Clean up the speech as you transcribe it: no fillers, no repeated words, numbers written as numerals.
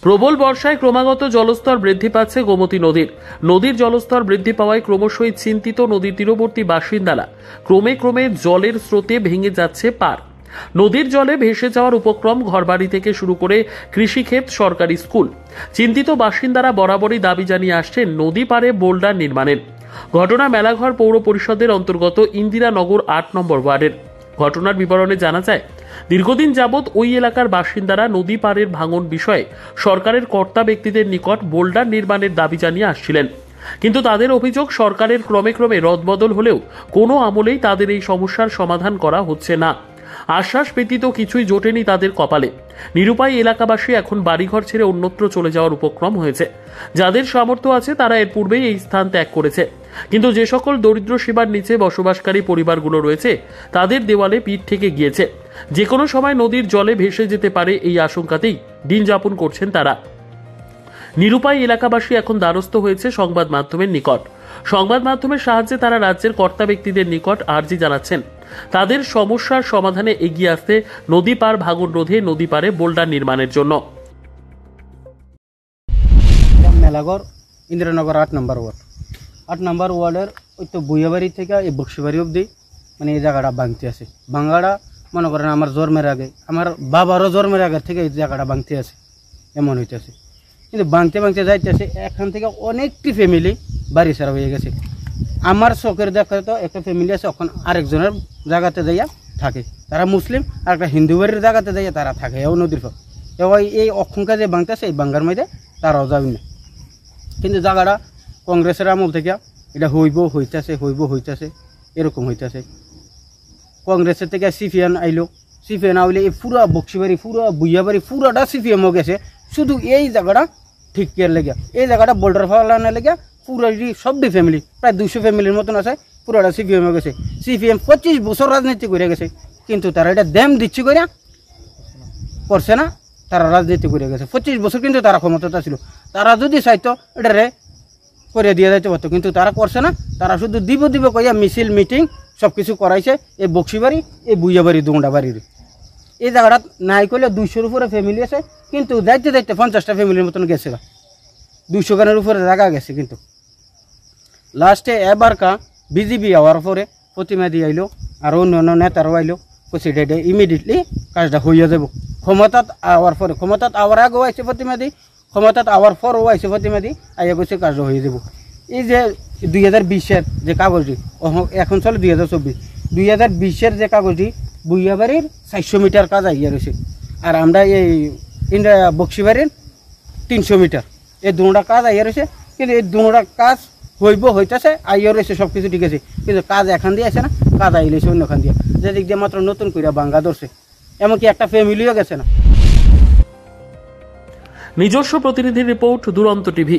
প্রবল বর্ষায় ক্রমাগত জলস্তর বৃদ্ধি পাচ্ছে গোমতী নদীর জলস্তর বৃদ্ধি পাওয়ায় ক্রমশই চিন্তিত নদীর তীরবর্তী বাসিন্দারা। ক্রমে জলের স্রোতে ভেঙে যাচ্ছে পার। নদীর জলে ভেসে যাওয়ার উপক্রম ঘরবাড়ি থেকে শুরু করে কৃষিক্ষেত, সরকারি স্কুল। চিন্তিত বাসিন্দারা বরাবরই দাবি জানিয়ে আসছেন নদী পারে বোল্ডার নির্মাণের। ঘটনা মেলাঘর পৌর পরিষদের অন্তর্গত ইন্দিরানগর ৮ নম্বর ওয়ার্ডের। ঘটনার বিবরণে জানা যায়, দীর্ঘদিন যাবৎ ওই এলাকার বাসিন্দারা নদী পাড়ের ভাঙন বিষয়ে সরকারের কর্তা ব্যক্তিদের নিকট বোল্ডার নির্মাণের দাবি জানিয়ে আসছিলেন। কিন্তু তাদের অভিযোগ, সরকারের ক্রমে রদবদল হলেও কোনো আমলেই তাদের এই সমস্যার সমাধান করা হচ্ছে না। আশ্বাস ব্যতীত কিছুই জোটেনি তাদের কপালে। নিরুপায় এলাকাবাসী এখন বাড়িঘর ছেড়ে অন্যত্র চলে যাওয়ার উপক্রম হয়েছে। যাদের সামর্থ্য আছে তারা এর পূর্বেই এই স্থান ত্যাগ করেছে, কিন্তু যে সকল দরিদ্র সীমার নিচে বসবাসকারী পরিবারগুলো রয়েছে তাদের দেওয়ালে পিঠ থেকে গিয়েছে। যে কোনো সময় নদীর জলে ভেসে যেতে পারে এই আশঙ্কাতেই দিন যাপন করছেন তারা। নিরুপায় এলাকাবাসী এখন দ্বারস্থ হয়েছে সংবাদ মাধ্যমের নিকট। সংবাদ মাধ্যমের সাহায্যে তারা রাজ্যের কর্তা ব্যক্তিদের নিকট আর্জি জানাচ্ছেন তাদের সমস্যার সমাধানে এগিয়ে আসতে নদী পার ভাঙন রোধে নদী পারে বোল্ডার নির্মাণের জন্য। মেলাঘর ইন্দিরানগর ৮ নম্বর ওয়ার্ড। ৮ নম্বর ওয়ার্ডের ওই তো বুইয়াবাড়ি থেকে এই বক্সিবাড়ি অবধি মানে এই জায়গাটা ভাঙতে আছে। ভাঙাটা মনে করেন আমার জন্মের আগে, আমার বাবারও জন্মের আগের থেকে এই জায়গাটা ভাঙতে আছে, এমন হইতেছে। কিন্তু ভাঙতে যাইতেছে, এখান থেকে অনেকটি ফ্যামিলি বাড়ি ছাড়া হয়ে গেছে। আমার চোখের দেখা তো একটা ফ্যামিলি আছে, ওখানে আরেকজনের জায়গাতে যাইয়া থাকে, তারা মুসলিম, আর একটা হিন্দু বাড়ির জায়গাতে যাইয়া তারা থাকে এও নদীর পর। এবার এই অক্ষঙ্কা যে ভাঙতেছে, এই ভাঙ্গার মধ্যে তারাও যাবে না। কিন্তু জায়গাটা কংগ্রেসের আমল থেকে এটা হইতেছে এরকম হইতেছে। কংগ্রেসের থেকে সিপিএম আইলো, সিপিএম আইলে এই পুরা বক্সিবাড়ি, পুরা বুইয়াবাড়ি, পুরাটা সিপিএমও গেছে। শুধু এই জায়গাটা ঠিক করে লেগে, এই জায়গাটা বোল্ডার ফালানো লেগে পুরো সবটি ফ্যামিলি, প্রায় 200 ফ্যামিলির মতন আছে, পুরোটা সিপিএমও গেছে। সিপিএম 25 বছর রাজনীতি করে গেছে, কিন্তু তারা এটা দেম দিচ্ছি করে করছে না, তারা রাজনীতি করে গেছে 25 বছর। কিন্তু তারা ক্ষমতাটা ছিল, তারা যদি চাইতো এটারে করে দিয়ে যাইতে পারতো, কিন্তু তারা করছে না। তারা শুধু দিব কইয়া মিছিল মিটিং সব কিছু করাইছে এই বক্সিবাড়ি, এই বুইয়াবাড়ি, দুংডা বাড়ির এই জায়গাটা নাই করলে 200-র উপরে ফ্যামিলি আছে, কিন্তু যাইতে 50টা ফ্যামিলির মতন গেছে, 200 গানের উপরে জায়গা গেছে। কিন্তু লাস্টে এবারকা বিজেপি হওয়ার পরে প্রতিমাদি আইলো আর অন্য নেতারাও আইলো, কইছে এটা ইমিডিয়েটলি কাজটা হইয়া যাব। ক্ষমতাত আওয়ার পরে, ক্ষমতাত আওয়ার আগেও আইছে প্রতিমাদি, ক্ষমতাত আওয়ার পরও আইছে প্রতিমাদি, আইয়া কইছে কাজটা হয়ে যাব। এই যে 2020-এর যে কাগজটি, এখন চলে 2024, 2020-এর যে কাগজটি, বুইয়াবাড়ির 400 মিটার কাজ আইয়া রয়েছে, আর আমরা এই বক্সিবাড়ির 300 মিটার, এই দুটা কাজ আইয়া রয়েছে। কিন্তু এই দুটা কাজ হইতেছে, আইয়া রয়েছে, সব কিছু ঠিক আছে, কিন্তু কাজ এখান দিয়ে আছে না, কাজ আইলেছে অন্যখান দিয়ে, যেদিক দিয়ে মাত্র নতুন করে ভাঙ্গা ধরছে, এমনকি একটা ফ্যামিলিও গেছে না। নিজস্ব প্রতিনিধি রিপোর্ট, দুরন্ত টিভি।